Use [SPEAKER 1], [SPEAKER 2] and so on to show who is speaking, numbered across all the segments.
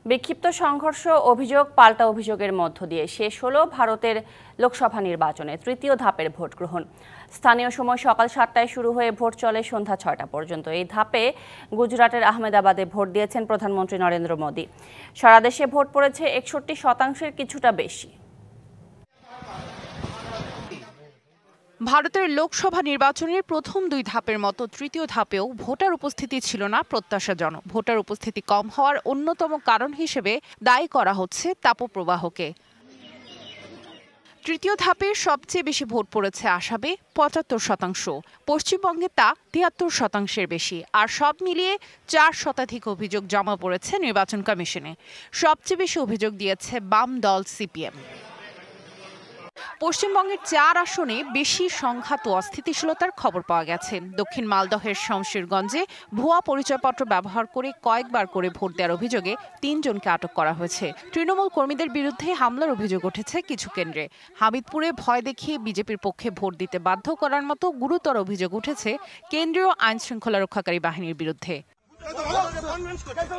[SPEAKER 1] বিক্ষিপ্ত সংঘর্ষ অভিযোগ পাল্টা অভিযোগের মধ্য দিয়ে শেষ হলো ভারতের লোকসভা নির্বাচনে তৃতীয় ধাপের ভোট গ্রহণ। স্থানীয় সময় সকাল 7টায় শুরু হয়ে ভোট চলে সন্ধ্যা 6টা পর্যন্ত। এই ধাপে গুজরাটের আহমেদাবাদে ভোট দিয়েছেন প্রধানমন্ত্রী নরেন্দ্র মোদী। সারা দেশে ভোট পড়েছে 61% কিছুটা বেশি।
[SPEAKER 2] ভারতের লোকসভা নির্বাচনের প্রথম দুই ধাপের মতো তৃতীয় ধাপেও ভোটার উপস্থিতি ছিল না প্রত্যাশাজনক। ভোটার উপস্থিতি কম হওয়ার অন্যতম কারণ হিসেবে দায়ী করা হচ্ছে তাপপ্রবাহকে। তৃতীয় ধাপে সবচেয়ে বেশি ভোট পড়েছে আসামে ৭৫%, পশ্চিমবঙ্গে তা ৭৩%-এর বেশি। আর সব মিলিয়ে ৪ শতাধিক অভিযোগ জমা পড়েছে নির্বাচন কমিশনে। সবচেয়ে বেশি অভিযোগ দিয়েছে বাম দল সিপিএম। পশ্চিমবঙ্গের ৪ আসনে বেশি সংঘাত ও অস্থিতিশীলতার খবর পাওয়া গেছে। দক্ষিণ মালদহের শমশেরগঞ্জে ভুয়া পরিচয়পত্র ব্যবহার করে কয়েকবার করে ভোট দেওয়ার অভিযোগে ৩ জনকে আটক করা হয়েছে। তৃণমূল কর্মীদের বিরুদ্ধে হামলার অভিযোগ উঠেছে কিছু কেন্দ্রে। হামিদপুরে ভয় দেখিয়ে বিজেপির পক্ষে ভোট দিতে বাধ্য করার মতো গুরুতর অভিযোগ উঠেছে কেন্দ্রীয় আইন শৃঙ্খলা রক্ষাকারী বাহিনীর বিরুদ্ধে।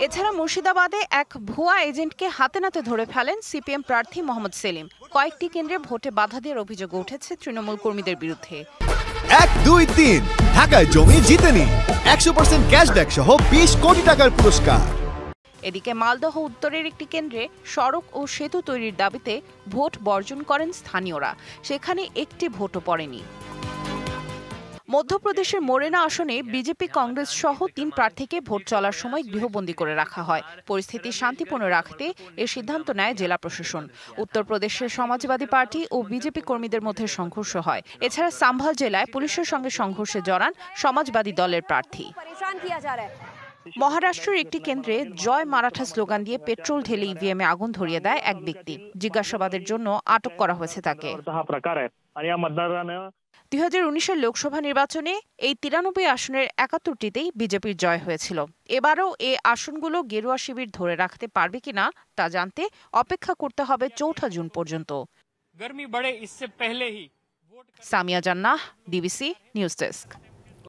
[SPEAKER 2] এছাড়া মুর্শিদাবাদে এক ভুয়া এজেন্টকে হাতে নাতে ধরে ফেলেন সিপিএম প্রার্থী মোহাম্মদ সেলিম। কয়েকটি কেন্দ্রে ভোটে বাধা দেওয়ার অভিযোগ উঠেছে তৃণমূল কর্মীদের বিরুদ্ধে।
[SPEAKER 3] 1, 2, 3 ঢাকায় জমি জিতে নিন 100% ক্যাশব্যাক সহ 20 কোটি টাকার পুরস্কার।
[SPEAKER 2] এদিকে মালদহ উত্তরের একটি কেন্দ্রে সড়ক ও সেতু তৈরির দাবিতে ভোট বর্জন করেন স্থানীয়রা। সেখানে একটি ভোটও পড়েনি। মধ্যপ্রদেশের মোরেনা আসনে বিজেপি কংগ্রেস সহ ৩ প্রার্থীকে ভোট চলার সময় গৃহবন্দী করে রাখা হয়। পরিস্থিতি শান্তিপূর্ণ রাখতে এ সিদ্ধান্ত নেয় জেলা প্রশাসন। উত্তরপ্রদেশের সমাজবাদী পার্টি ও বিজেপি কর্মীদের মধ্যে সংঘর্ষ হয়। এছাড়া সাম্ভাল জেলায় পুলিশের সঙ্গে সংঘর্ষে জড়ান সমাজবাদী দলের প্রার্থী। মহারাষ্ট্রের একটি কেন্দ্রে জয় মারাঠা স্লোগান দিয়ে পেট্রোল ঢেলে ইভিএমে আগুন ধরিয়ে দেয় এক ব্যক্তি। জিজ্ঞাসাবাদের জন্য আটক করা হয়েছে তাকে। 2019-এর লোকসভা নির্বাচনে এই 93 আসনের 71টিতেই বিজেপির জয় হয়েছিল। এবারও এ আসনগুলো গেরুয়া শিবির ধরে রাখতে পারবে কিনা তা জানতে অপেক্ষা করতে হবে 4 জুন পর্যন্ত। সামিয়া জান্নাহ, ডিবিসি নিউজ ডেস্ক।